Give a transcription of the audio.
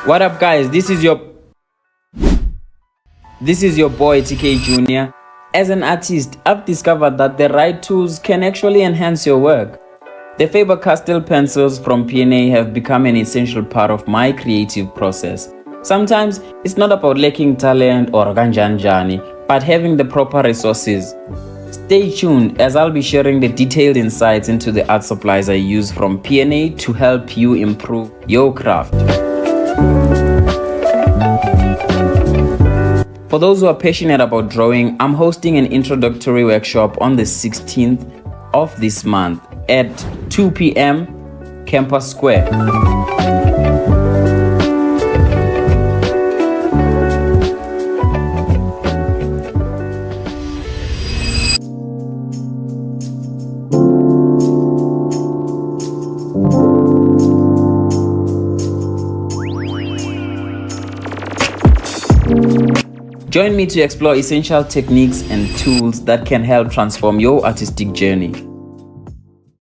What up, guys? This is your boy TK Jr. As an artist, I've discovered that the right tools can actually enhance your work. The Faber-Castell pencils from PNA have become an essential part of my creative process. Sometimes it's not about lacking talent or ganjanjani, but having the proper resources. Stay tuned as I'll be sharing the detailed insights into the art supplies I use from PNA to help you improve your craft. For those who are passionate about drawing, I'm hosting an introductory workshop on the 16th of this month at 2 p.m. Campus Square. Join me to explore essential techniques and tools that can help transform your artistic journey.